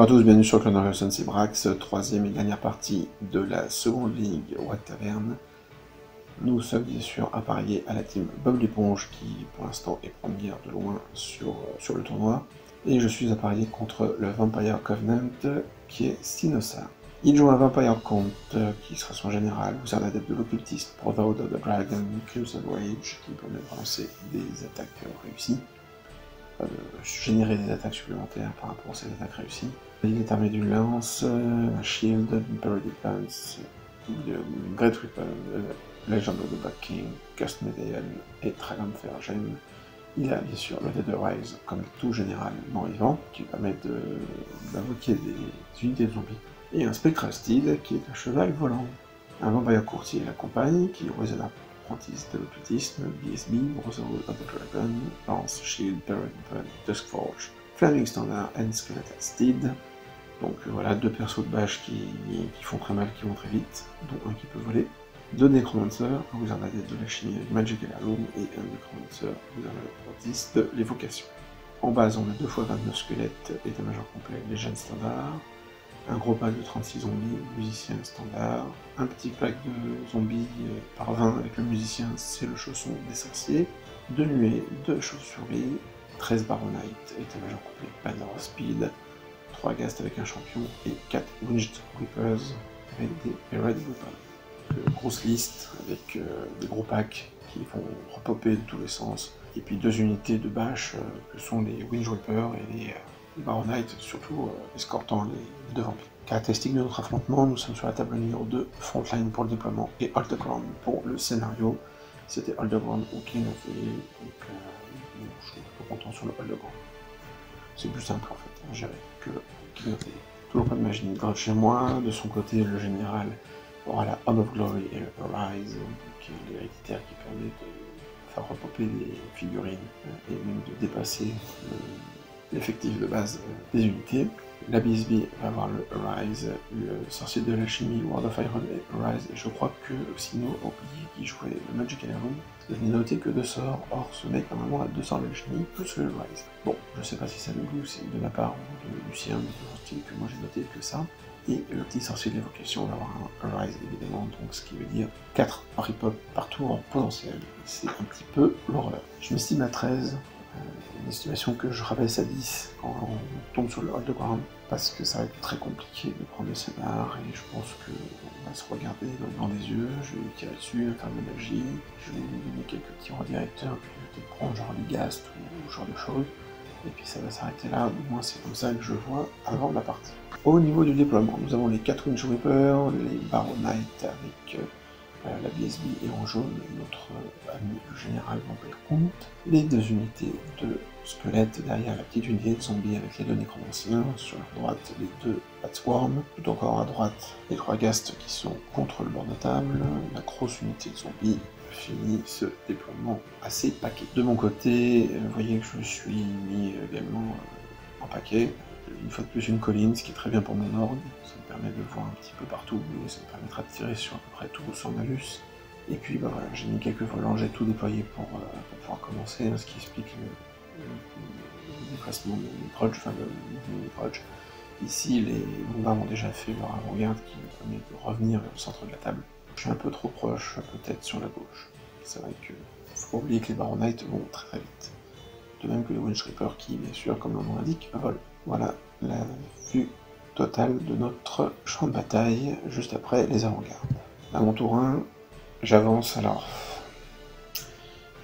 tous, bienvenue sur Clone Wars, c'est Brax, troisième et dernière partie de la seconde ligue Watt Taverne. Nous sommes bien sûr appareillés à la team Bob l'éponge qui pour l'instant est première de loin sur le tournoi. Et je suis appareillé contre le Vampire Covenant qui est Sinosa. Il joue un Vampire Count qui sera son général, Wizard adepte de l'occultiste, Brotherhood of the Dragon, Crimson Rage qui permet de lancer des attaques réussies. Générer des attaques supplémentaires par rapport à ces attaques réussies. Il est armé d'une lance, un shield, une parry defense, une great weapon, Legend of the Black King, Cursed Medallion et Dragonfire Gem. Il a bien sûr le Dead Rise comme tout général mort-vivant qui permet d'invoquer des unités de zombies. Et un Spectral Steed qui est un cheval volant. Un vampire courtier l'accompagne qui est Wizard apprentice de l'occultisme, BSB, Brotherhood of the Dragon, Lance, Shield, Parry Weapon, Duskforge, Flaming Standard and Skeletal Steed. Donc voilà, deux persos de bâche qui font très mal, qui vont très vite, dont un qui peut voler. Deux Necromancers, un Wizard adepte de la chimie avec Magical Heirloom et un Necromancer, Wizard apprentice de l'évocation. En base, on a 2 x 29 squelettes, état-major complet, Legend standard, un gros pack de 36 zombies, musicien standard, un petit pack de zombies par 20 avec le musicien, c'est le chausson des sorciers, 2 nuées, 2 chauves-souris, 13 Baronite, état-major complet, Banner of Speed, 3 Ghast avec un champion et 4 Winged Reapers avec des Red Weapons. Grosse liste avec des gros packs qui vont repopper de tous les sens, et puis 2 unités de bâche que sont les Winged Reapers et les Baronite, surtout escortant les 2 vampires. Caractéristiques de notre affrontement, nous sommes sur la table numéro 2, Frontline pour le déploiement et Hold the Ground pour le scénario. C'était Hold the Ground ou King of the Hill, donc je suis un peu content sur le Hold the Ground. C'est plus simple en fait à gérer que King of the Hill. Toujours pas de magie ni de grave chez moi, de son côté le général aura la Home of Glory et le Arise, qui est l'héréditaire qui permet de faire repopper les figurines et même de dépasser l'effectif de base des unités. La BSB va avoir le Arise, le sorcier de l'alchimie, World of Iron et Arise, et je crois que Sino a oublié qu'il jouait le Magical Heirloom. Je n'ai noté que 2 sorts, or ce mec normalement a 2 sorts de l'alchimie plus le Rise. Bon, je sais pas si ça me goûte, c'est de ma part ou de Lucien, mais je pense que moi j'ai noté que ça. Et le petit sorcier de l'évocation va avoir un Rise évidemment, donc ce qui veut dire 4 rip-up par tour en potentiel. C'est un petit peu l'horreur. Je m'estime à 13. Une estimation que je rabaisse à 10 quand on tombe sur le Hold the Ground, parce que ça va être très compliqué de prendre le scénar, et je pense qu'on va se regarder dans le blanc des yeux, je vais lui tirer dessus, faire de la magie, je vais lui donner quelques petits redirecteurs, puis je vais peut-être prendre genre les Ghast ou ce genre de choses, et puis ça va s'arrêter là, au moins c'est comme ça que je vois avant la partie. Au niveau du déploiement, nous avons les 4 Winged Reapers, les Baronite avec la BSB et en jaune notre ami le général Vampire Count, les 2 unités de squelettes derrière la petite unité de zombies avec les 2 nécromanciens, sur la droite les 2 Batswarm, tout encore à droite les 3 Ghast qui sont contre le bord de table, la grosse unité de zombies finit ce déploiement assez paquet. De mon côté, vous voyez que je suis mis également en paquet. Une fois de plus une colline, ce qui est très bien pour mon orgue, ça me permet de voir un petit peu partout, et ça me permettra de tirer sur à peu près tout sans malus. Et puis bah voilà, j'ai mis quelques volants, j'ai tout déployé pour pouvoir commencer, ce qui explique le déplacement de mes grudges, enfin de mes grudges. Ici, les bombards ont déjà fait leur avant-garde qui me permet de revenir vers le centre de la table. Je suis un peu trop proche, peut-être sur la gauche. C'est vrai que faut pas oublier que les Baronites vont très très vite. De même que les Winged Reapers qui, bien sûr, comme le nom l'indique, volent. Voilà la vue totale de notre champ de bataille, juste après les avant-gardes. À mon tour 1, j'avance, alors...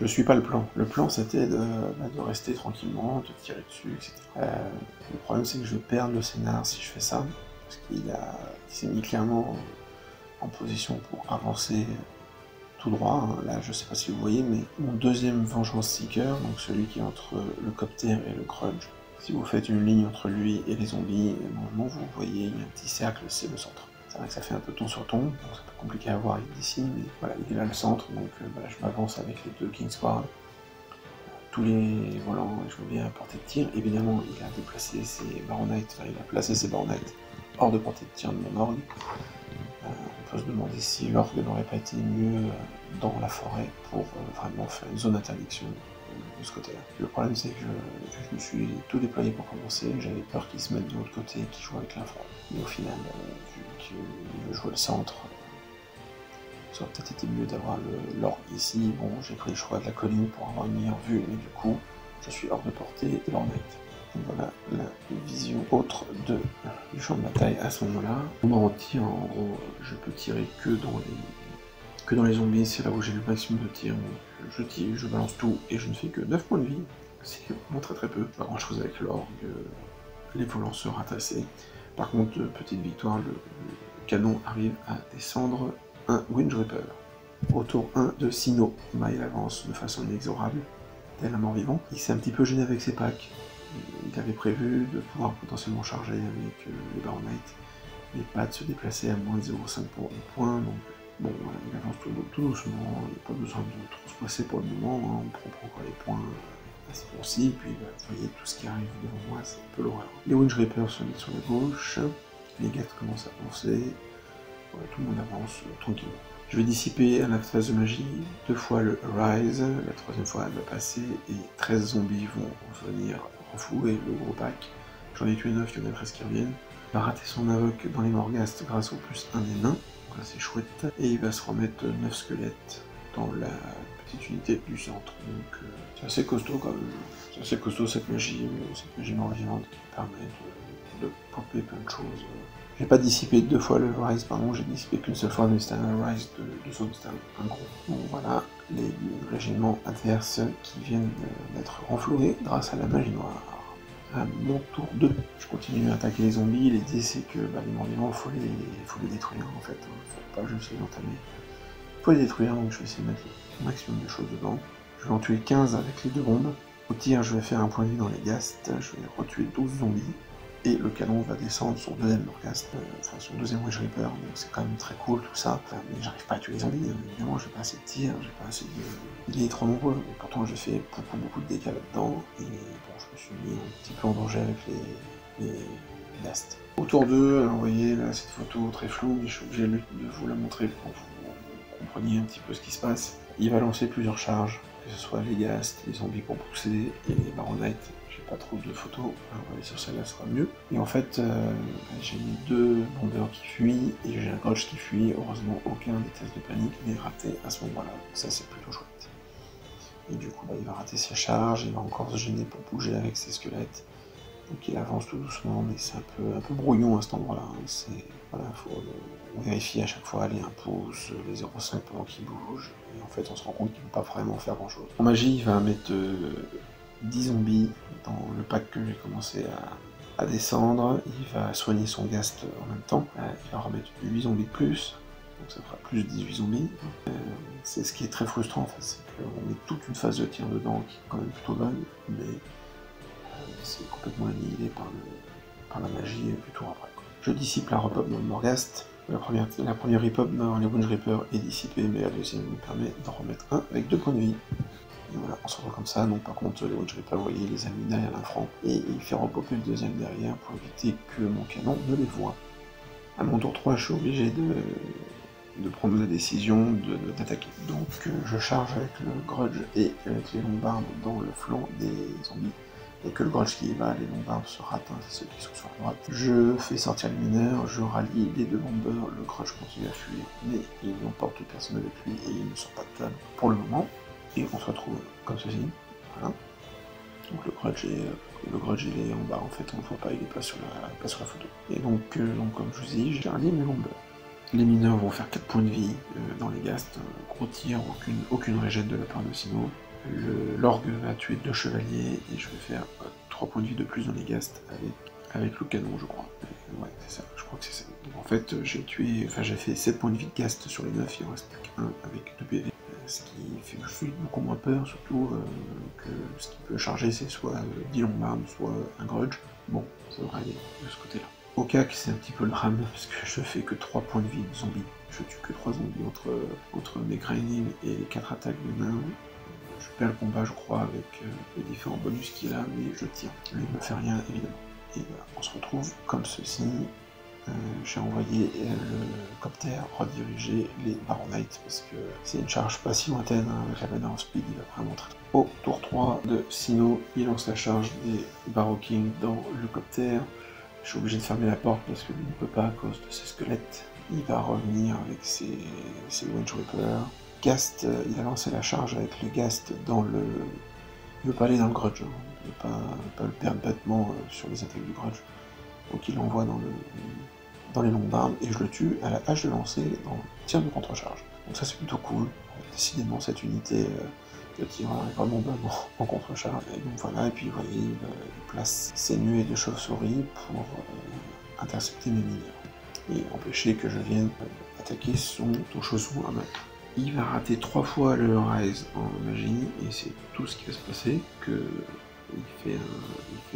Je suis pas le plan. Le plan, c'était de rester tranquillement, de tirer dessus, etc. Le problème, c'est que je vais perdre le scénar si je fais ça, parce qu'il s'est mis clairement en position pour avancer tout droit. Là, je sais pas si vous voyez, mais mon deuxième Vengeance Seeker, donc celui qui est entre le Copter et le Grudge, si vous faites une ligne entre lui et les zombies, normalement vous voyez, il y a un petit cercle, c'est le centre. C'est vrai que ça fait un peu ton sur ton, donc c'est un peu compliqué à voir d'ici, mais voilà, il est là le centre, donc voilà, je m'avance avec les 2 Kingsguard. Tous les volants, je me mets à portée de tir. Évidemment, il a déplacé ses Baronites, il a placé ses Baronites hors de portée de tir de mon orgue. On peut se demander si l'orgue n'aurait pas été mieux dans la forêt pour vraiment faire une zone d'interdiction. de ce côté-là. Le problème c'est que je me suis tout déployé pour commencer, j'avais peur qu'ils se mettent de l'autre côté et qu'ils jouent avec l'infra. Mais au final, vu qu'il veut jouer le centre, ça aurait peut-être été mieux d'avoir l'orgue ici. Bon, j'ai pris le choix de la colline pour avoir une meilleure vue, mais du coup, je suis hors de portée de l'ornette. Voilà la vision autre du champ de bataille à ce moment-là. En tir, en gros, je peux tirer que dans les zombies, c'est là où j'ai le maximum de tir. Donc je tire, je balance tout et je ne fais que 9 points de vie. C'est vraiment très peu. Pas grand chose avec l'orgue, les volants se ratasser. Par contre, petite victoire, le canon arrive à descendre un Wind Reaper. Au tour 1 de Sino, il avance de façon inexorable, tel un mort-vivant. Il s'est un petit peu gêné avec ses packs. Il avait prévu de pouvoir potentiellement charger avec les Baron Knight, mais pas de se déplacer à moins de 0,5 points, donc bon, voilà, il avance tout doucement, il n'y a pas besoin de trop se passer pour le moment, hein, on prend encore les points à ce point-ci, et puis bah, vous voyez, tout ce qui arrive devant moi, c'est un peu l'horreur. Les Wind Reapers se mettent sur la gauche, les gars commencent à avancer, voilà, tout le monde avance tranquillement. Je vais dissiper à la phase de magie 2 fois le Rise, la 3e fois elle va passer, et 13 zombies vont venir renflouer le gros pack. J'en ai tué 9, il y en a 13 qui reviennent. Il va rater son invoque dans les Morghast grâce au +1 des nains, donc là c'est chouette, et il va se remettre 9 squelettes dans la petite unité du centre, donc c'est assez costaud quand même, c'est assez costaud cette magie mort-vivante qui permet de popper plein de choses. J'ai pas dissipé 2 fois le Rise, pardon, j'ai dissipé qu'une seule fois, mais c'était un Rise de zone, c'était un gros. Donc voilà, les régiments adverses qui viennent d'être renfloués grâce à la magie noire. À mon tour 2, je continue à attaquer les zombies. L'idée c'est que les morts-vivants, faut les détruire en fait, faut pas juste les entamer. Faut les détruire, donc je vais essayer de mettre le maximum de choses dedans. Je vais en tuer 15 avec les 2 bombes. Au tir, je vais faire un point de vie dans les ghasts, je vais retuer 12 zombies. Et le canon va descendre son 2e Morghast, enfin son 2e Wind Reaper, donc c'est quand même très cool tout ça. Enfin, mais j'arrive pas à tuer les zombies, évidemment, j'ai pas assez de tirs, j'ai pas assez de... Il est trop nombreux, et pourtant j'ai fait beaucoup de dégâts là-dedans, et bon, je me suis mis un petit peu en danger avec les ghasts. Au tour 2, alors vous voyez là cette photo très floue, mais je suis obligé de vous la montrer pour que vous compreniez un petit peu ce qui se passe. Il va lancer plusieurs charges, que ce soit les ghasts, les zombies pour pousser, et les Baron Knight. Pas trop de photos, on va aller sur celle-là, sera mieux. Et en fait, j'ai mis 2 bombeurs qui fuient, et j'ai un Grudge qui fuit. Heureusement, aucun des tests de panique n'est raté à ce moment-là, donc ça c'est plutôt chouette. Et du coup, il va rater sa charge, il va encore se gêner pour bouger avec ses squelettes. Donc il avance tout doucement, mais c'est un peu brouillon à cet endroit-là. Hein. Voilà, on vérifie à chaque fois les 1 pouce, les 0,5 pendant qu'il bouge, et en fait on se rend compte qu'il ne peut pas vraiment faire grand-chose. En magie, il va mettre 10 zombies dans le pack que j'ai commencé à descendre, il va soigner son ghast en même temps, il va remettre 8 zombies de plus, donc ça fera plus 18 zombies. C'est ce qui est très frustrant en fait, c'est qu'on met toute une phase de tir dedans qui est quand même plutôt bonne, mais c'est complètement annihilé par la magie du tour après. Je dissipe la repop dans le Morghast. La première repop dans les Wind Reaper est dissipée, mais la deuxième me permet d'en remettre un avec 2 points de vie. Et voilà, on se retrouve comme ça, donc par contre les Wind Reaper, vous voyez, les a mis derrière l'infront, et il fait repopper le deuxième derrière pour éviter que mon canon ne les voie. À mon tour 3, je suis obligé de prendre la décision d'attaquer. Donc je charge avec le Grudge et avec les Lombards dans le flanc des zombies. Et que le Grudge qui y va, les Lombards se ratent, hein, c'est ceux qui sont sur la droite. Je fais sortir les mineurs, je rallie les 2 bombeurs, le Grudge continue à fuir, mais il n'emporte personne avec lui et il ne sort pas de table pour le moment. Et on se retrouve comme ceci, voilà. Donc le Grudge il est en bas, en fait on ne le voit pas, il est pas sur la photo. Et donc comme je vous dis, j'ai rallié mes bombeurs. Les mineurs vont faire 4 points de vie dans les ghasts, gros tir, aucune régène de la part de Sino. L'orgue va tuer 2 chevaliers et je vais faire 3 points de vie de plus dans les ghasts avec le canon, je crois. Ouais, c'est ça, je crois que c'est ça. Donc en fait, j'ai fait 7 points de vie de ghast sur les 9, il en reste plus qu'un avec 2 PV. Ce qui fait que je suis beaucoup moins peur, surtout que ce qui peut charger c'est soit 10 Lombards, soit un Grudge. Bon, ça devrait aller de ce côté-là. Au CAC, c'est un petit peu le drame, parce que je fais que 3 points de vie de zombies. Je tue que 3 zombies entre mes grinding et les 4 attaques de nains. Je perds le combat, je crois, avec les différents bonus qu'il a, mais je tire. Lui, il ne me fait rien, évidemment. Et voilà, on se retrouve comme ceci. j'ai envoyé le copter rediriger les Baronites parce que c'est une charge pas si lointaine, hein, avec la banner of speed, il va vraiment très. Au tour 3 de Sino, il lance la charge des Barrowking dans le copter. Je suis obligé de fermer la porte parce que lui ne peut pas à cause de ses squelettes. Il va revenir avec ses Winch Reaper. Gast, il a lancé la charge avec le Gast dans le... Il veut pas aller dans le Grudge, hein. Il veut pas le perdre bêtement sur les attaques du Grudge. Donc il l'envoie dans les longues armes et je le tue à la hache de lancer dans le tir de contre-charge. Donc ça c'est plutôt cool. Décidément cette unité de tireur est vraiment bonne en contre-charge. Et donc voilà, et puis vous voyez, il place ses nuées de chauves-souris pour intercepter mes mineurs et empêcher que je vienne attaquer son Toshozu à main. Il va rater 3 fois le Rise en magie et c'est tout ce qui va se passer, que il fait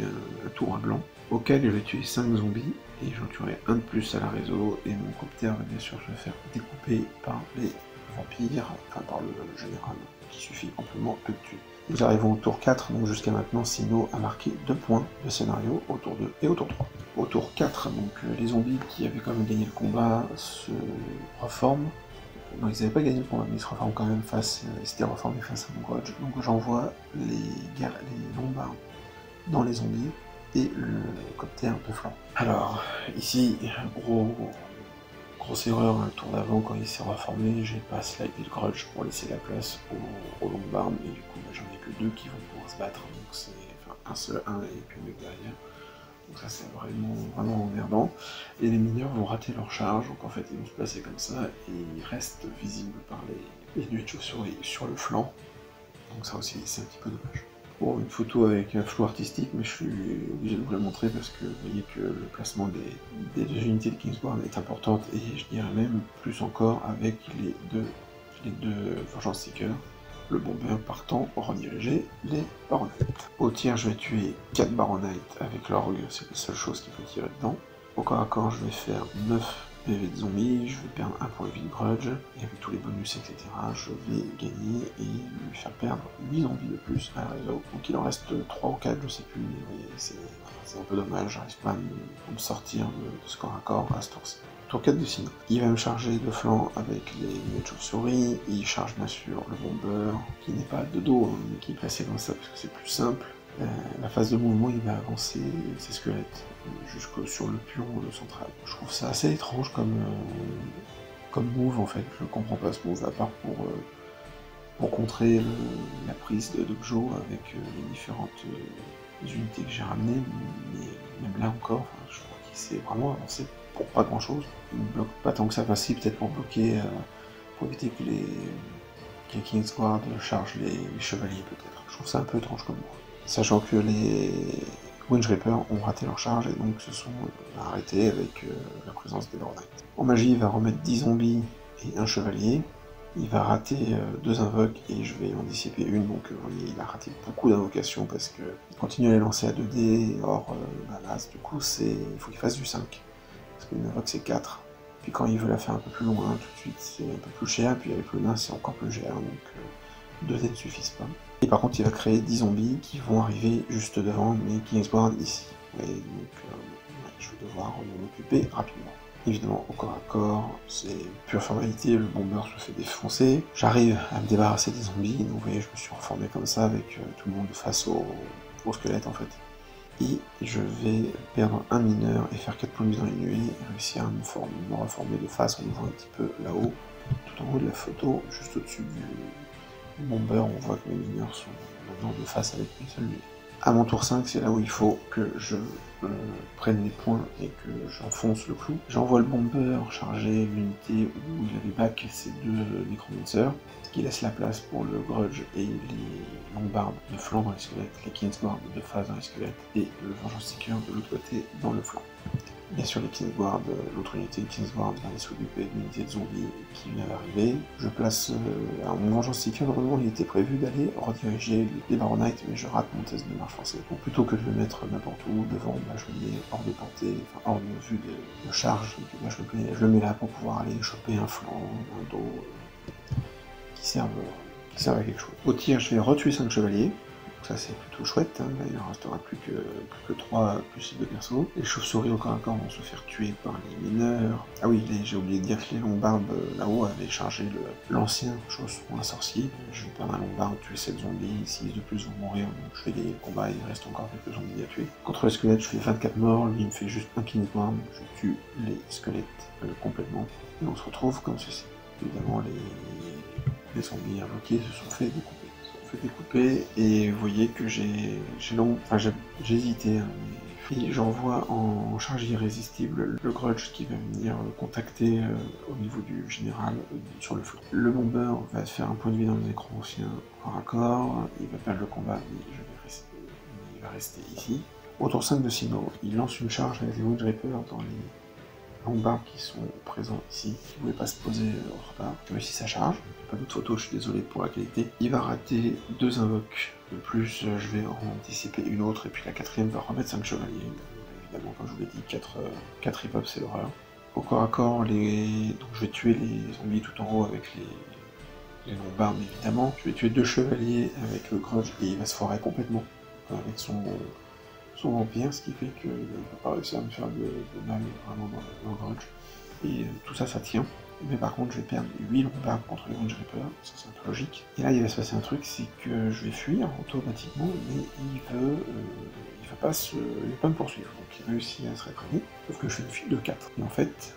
un tour à blanc, auquel je vais tuer 5 zombies, et j'en tuerai un de plus à la réseau, et mon copter va bien sûr se faire découper par les vampires, enfin par le général, qui suffit amplement de le tuer. Nous arrivons au tour 4, donc jusqu'à maintenant Sino a marqué 2 points de scénario au tour 2 et au tour 3. Au tour 4, donc les zombies qui avaient quand même gagné le combat se reforment. Non, ils n'avaient pas gagné le combat, mais ils se reforment quand même ils s'étaient reformés face à mon Grudge. Donc j'envoie les lombards dans les zombies et le copter de flanc. Alors, ici, grosse erreur, le tour d'avant, quand il s'est reformé, j'ai pas slidé le Grudge pour laisser la place aux lombards, et du coup, j'en ai que 2 qui vont pouvoir se battre, donc c'est un seul, et puis un mec derrière. Donc ça c'est vraiment emmerdant. Et les mineurs vont rater leur charge, donc en fait ils vont se placer comme ça, et ils restent visibles par les nuées de chauves-souris sur le flanc. Donc ça aussi c'est un petit peu dommage. Bon, une photo avec un flou artistique, mais je suis obligé de vous la montrer parce que vous voyez que le placement des 2 unités de Kingsguard est importante, et je dirais même plus encore avec les deux Vengeance Seekers. Le bomber partant pour rediriger les Baronites. Au tir, je vais tuer 4 Baronites avec l'orgue, c'est la seule chose qui peut tirer dedans. Au corps à corps, je vais faire 9 PV de zombies, je vais perdre 1 point de vie de grudge, et avec tous les bonus, etc., je vais gagner et lui faire perdre 8 zombies de plus à la réseau. Donc il en reste 3 ou 4, je sais plus, mais vous voyez, c'est un peu dommage, j'arrive pas à me sortir de ce corps à corps à ce tour-ci. Tour 4 de Sino. Il va me charger de flanc avec les nuées de chauve-souris, il charge bien sûr le bomber, qui n'est pas de dos, hein, mais qui est placé comme ça parce que c'est plus simple. La phase de mouvement, il va avancer ses squelettes jusqu'au sur le pion central. Je trouve ça assez étrange comme move en fait, je ne comprends pas ce move, à part pour contrer la prise de Dojo avec les différentes unités que j'ai ramenées, mais même là encore, je crois qu'il s'est vraiment avancé pour pas grand chose. Il ne bloque pas tant que ça, si peut-être pour bloquer, pour éviter que les Kingsguard chargent les chevaliers peut-être. Je trouve ça un peu étrange comme move. Sachant que les Winch Reaper ont raté leur charge et donc se sont arrêtés avec la présence des Baronites. En magie, il va remettre 10 zombies et un chevalier. Il va rater 2 invoques et je vais en dissiper une, donc il a raté beaucoup d'invocations parce qu'il continue à les lancer à 2D, or là, du coup il faut qu'il fasse du 5. Parce qu'une invoque c'est 4. Puis quand il veut la faire un peu plus loin, tout de suite c'est un peu plus cher, puis avec le nain c'est encore plus cher, donc 2D ne suffisent pas. Et par contre il va créer 10 zombies qui vont arriver juste devant mes Kingsguard ici. Et donc je vais devoir m'en occuper rapidement. Évidemment, au corps à corps, c'est pure formalité, le bomber se fait défoncer. J'arrive à me débarrasser des zombies, donc vous voyez, je me suis reformé comme ça avec tout le monde face au squelette en fait. Et je vais perdre un mineur et faire 4 points de vie dans les nuées, et réussir à me reformer de face en ouvrant un petit peu là-haut, tout en haut de la photo, juste au-dessus du bomber, on voit que mes mineurs sont maintenant de face avec une seule nuée. À mon tour 5, c'est là où il faut que je prenne les points et que j'enfonce le clou. J'envoie le bomber charger l'unité où il avait back ses 2 necromancers, ce qui laisse la place pour le grudge et les lombards de flanc dans les squelettes, les kingsguard de face dans les squelettes et le vengeance seeker de l'autre côté dans le flanc. Bien sûr, les Kingsguard, l'autre unité de Kingsguard va s'occuper d'une unité de zombies qui vient d'arriver. Je place mon Vengeance Seeker, normalement il était prévu d'aller rediriger les Baronites, mais je rate mon test de marche forcée. Donc plutôt que de le mettre n'importe où, devant, je le mets hors de portée, enfin hors de vue de charge. Donc, je le mets là pour pouvoir aller choper un flanc, un dos, qui servent à quelque chose. Au tir, je vais retuer 5 chevaliers. Ça c'est plutôt chouette, hein. Là il ne restera plus que 3 plus les 2 persos. Les chauves-souris au corps à corps vont se faire tuer par les mineurs. Ah oui, j'ai oublié de dire que les longs-barbes là-haut avaient chargé l'ancien chausson à sorcier. Je vais perdre un long-barbe, tuer 7 zombies, 6 de plus vont mourir, donc je fais gagner le combat, il reste encore quelques zombies à tuer. Contre le squelette, je fais 24 morts, lui il me fait juste un Kingsguard, je tue les squelettes complètement. Et on se retrouve comme ceci. Évidemment les zombies invoqués se sont fait découper. Et vous voyez que j'ai hésité, hein, et j'envoie en charge irrésistible le Grudge qui va venir contacter au niveau du général sur le flanc. Le bomber va faire un point de vie dans le écran ancien corps à corps, il va perdre le combat, mais il va rester ici. Au tour 5 de Sino, il lance une charge avec les Wind Reapers dans les longs-barbes qui sont présents ici, qui ne pouvaient pas se poser autre part. Il réussit sa charge, pas d'autres photos, je suis désolé pour la qualité. Il va rater 2 invoques, de plus je vais en anticiper une autre, et puis la 4ème va remettre 5 chevaliers. Évidemment, comme je vous l'ai dit, 4 hip-hop c'est l'horreur. Au corps à corps, donc je vais tuer les zombies tout en haut avec les longs-barbes évidemment. Je vais tuer 2 chevaliers avec le Grudge, et il va se foirer complètement avec son vampire, ce qui fait qu'il ne va pas réussir à me faire de mal vraiment dans le Grudge. Et tout ça, ça tient. Mais par contre, je vais perdre 8 longs-barbes contre les Wind Reapers, ça c'est un peu logique. Et là, il va se passer un truc, c'est que je vais fuir automatiquement, mais il veut pas me poursuivre. Donc il réussit à se réprimer, sauf que je fais une fuite de 4. Et en fait,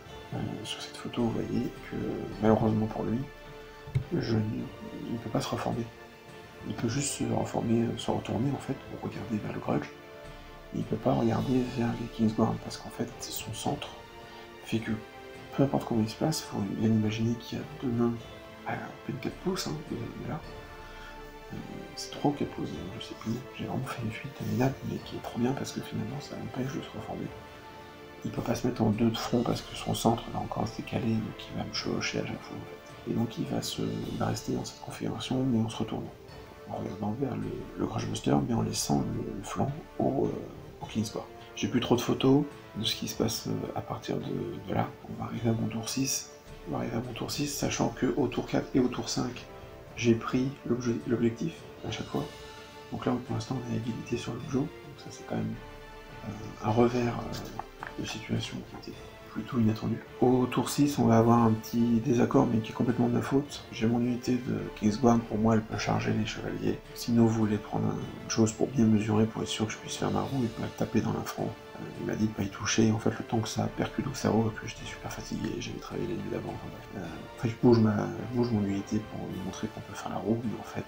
sur cette photo, vous voyez que malheureusement pour lui, il ne peut pas se reformer. Il peut juste se reformer, se retourner en fait, pour regarder vers le Grudge. Il ne peut pas regarder vers les Kingsguard, parce qu'en fait, son centre fait que peu importe comment il se place, il faut bien imaginer qu'il y a 2 mains à peine 4 pouces, hein, là. C'est 3 ou 4 pouces, je sais plus. J'ai vraiment fait une fuite minable, mais qui est trop bien parce que finalement ça m'empêche de se reformer. Il peut pas se mettre en 2 de front parce que son centre va encore se décaler, donc il va me chevaucher à chaque fois en fait. Et donc il va rester dans cette configuration, mais en se retournant. En regardant vers le Grudge Buster, mais en laissant le flanc au Kingsguard. J'ai plus trop de photos de ce qui se passe à partir de là. On va arriver à mon tour 6. Sachant qu'au tour 4 et au tour 5, j'ai pris l'objectif à chaque fois. Donc là, pour l'instant, on est à égalité sur l'objet. Donc ça, c'est quand même un revers de situation qui était plutôt inattendu. Au tour 6, on va avoir un petit désaccord, mais qui est complètement de ma faute. J'ai mon unité de Kingsguard, pour moi, elle peut charger les chevaliers. Sino voulait prendre une chose pour bien mesurer, pour être sûr que je puisse faire ma roue et pas taper dans l'affront. Il m'a dit de pas y toucher, en fait le temps que ça percute au cerveau, et puis j'étais super fatigué, j'avais travaillé les nuits d'avant. Enfin, je bouge mon unité pour lui montrer qu'on peut faire la roue, mais en fait,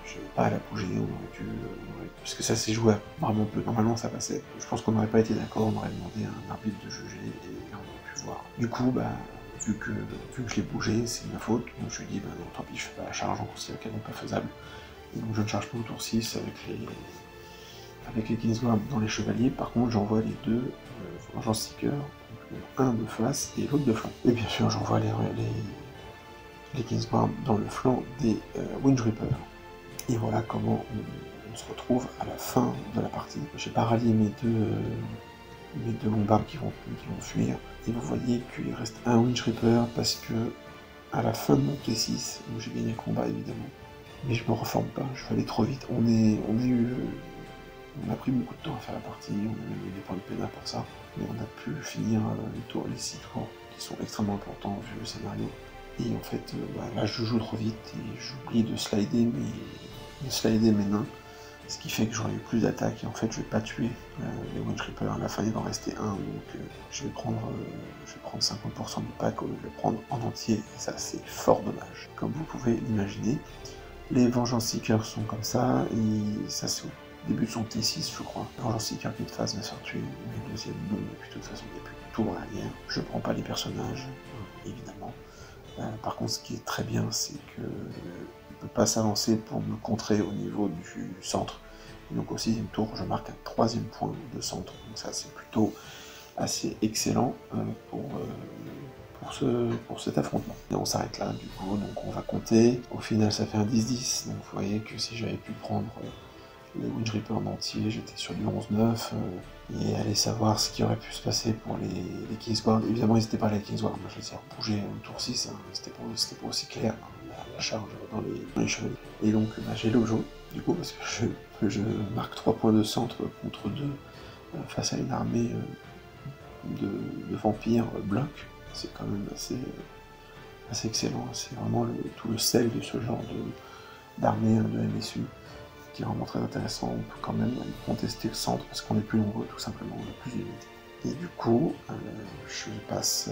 je n'avais pas à la bouger, parce que ça s'est joué vraiment peu. Normalement ça passait. Je pense qu'on n'aurait pas été d'accord, on aurait demandé à un arbitre de juger, et on aurait pu voir. Du coup, vu que je l'ai bougé, c'est ma faute, donc je lui ai dit, non, tant pis, je fais pas la charge, on considère qu'elle n'est pas faisable. Et donc je ne charge pas au tour 6 avec les Kingsguard dans les chevaliers. Par contre, j'envoie les 2 Vengeance Seeker, un de face et l'autre de flanc. Et bien sûr, j'envoie les Kingsguard dans le flanc des Wind Reapers. Et voilà comment on se retrouve à la fin de la partie. J'ai pas rallié mes deux bombards qui vont fuir. Et vous voyez qu'il reste un Wind Reaper parce que à la fin de mon T6, où j'ai gagné le combat évidemment, mais je me reforme pas, je vais aller trop vite. On a pris beaucoup de temps à faire la partie, on a même eu des points de pénal pour ça, mais on a pu finir les 6 tours qui sont extrêmement importants vu le scénario. Et en fait, là je joue trop vite et j'oublie de slider mes nains, ce qui fait que j'aurais eu plus d'attaques et en fait je vais pas tuer les Wind Reapers. À la fin il va en rester un, donc je vais prendre 50% du pack au lieu de le prendre en entier, et ça c'est fort dommage, comme vous pouvez l'imaginer. Les Vengeance Seekers sont comme ça, et ça c'est au début de son T6 je crois. Vengeance Seeker qui est de face va se faire tuer, mais le deuxième non, et puis de toute façon il n'y a plus de tour à l'arrière. Je prends pas les personnages, évidemment. Par contre ce qui est très bien c'est qu'il ne peut pas s'avancer pour me contrer au niveau du centre. Et donc au 6e tour je marque un 3e point de centre, donc ça c'est plutôt assez excellent pour cet affrontement. Et on s'arrête là du coup, donc on va compter. Au final ça fait un 10-10, donc vous voyez que si j'avais pu prendre les Wind Reaper en entier, j'étais sur du 11-9, et aller savoir ce qui aurait pu se passer pour les Kingsguard. Évidemment, n'hésitez pas à les Kingsguard, moi je les ai repoussés au tour 6, hein, c'était pas aussi clair, hein, la charge dans les cheveux. Et donc j'ai l'Ojo, du coup, parce que je marque 3 points de centre contre 2 face à une armée de vampires bloc. C'est quand même assez excellent, c'est vraiment tout le sel de ce genre d'armée de MSU, qui est vraiment très intéressant. On peut quand même contester le centre parce qu'on est plus nombreux, tout simplement, on a plus d'unités. Et du coup, je passe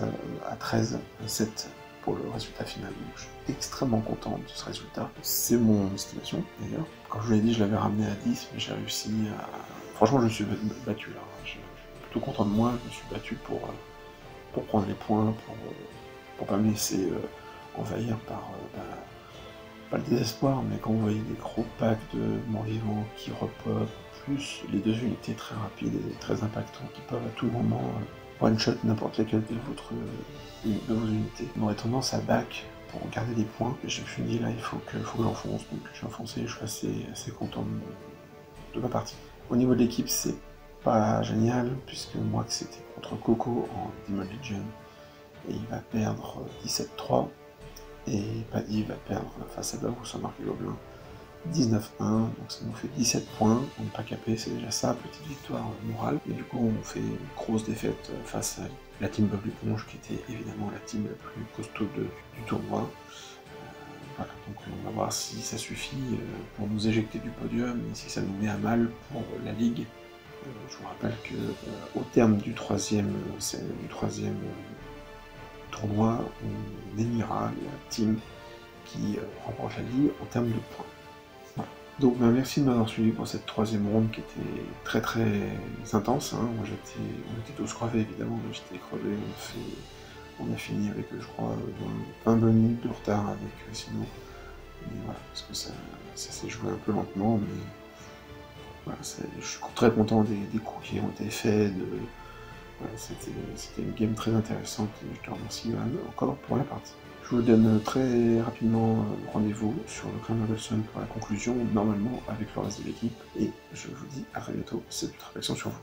à 13-7 pour le résultat final. Donc je suis extrêmement content de ce résultat. C'est mon estimation d'ailleurs. Quand je vous l'ai dit, je l'avais ramené à 10, mais j'ai réussi à... Franchement, je me suis battu là. Je suis plutôt content de moi, je me suis battu pour prendre les points, pour pas me laisser envahir par pas le désespoir, mais quand vous voyez des gros packs de morts-vivants qui repopent, plus les 2 unités très rapides et très impactantes qui peuvent à tout moment one-shot n'importe laquelle de vos unités, on aurait tendance à back pour garder des points. Et je me suis dit là, il faut que j'enfonce, donc j'ai enfoncé, je suis assez content de ma partie. Au niveau de l'équipe, c'est pas génial, puisque moi que c'était contre Coco en Demon Legion, et il va perdre 17-3. Et Paddy va perdre face à Davos en Marque Gobelin 19-1, donc ça nous fait 17 points, on n'est pas capé, c'est déjà ça, petite victoire morale. Et du coup on fait une grosse défaite face à la team Bob l'éponge, qui était évidemment la team la plus costaud du tournoi. Voilà, donc on va voir si ça suffit pour nous éjecter du podium, et si ça nous met à mal pour la ligue. Je vous rappelle que au terme du troisième tournoi, on élira la team qui remporte la ligue en termes de points. Voilà. Donc merci de m'avoir suivi pour cette 3e ronde qui était très très intense. Hein. Moi on était tous crevés évidemment, j'étais crevé, on a fini avec je crois 20 minutes de retard avec Sino. Mais voilà, parce que ça s'est joué un peu lentement, mais voilà, je suis très content des coups qui ont été faits, voilà, c'était une game très intéressante et je te remercie Johan encore pour la partie. Je vous donne très rapidement rendez-vous sur le Crown Wilson pour la conclusion, normalement avec le reste de l'équipe, et je vous dis à très bientôt, c'est toute réflexion sur vous.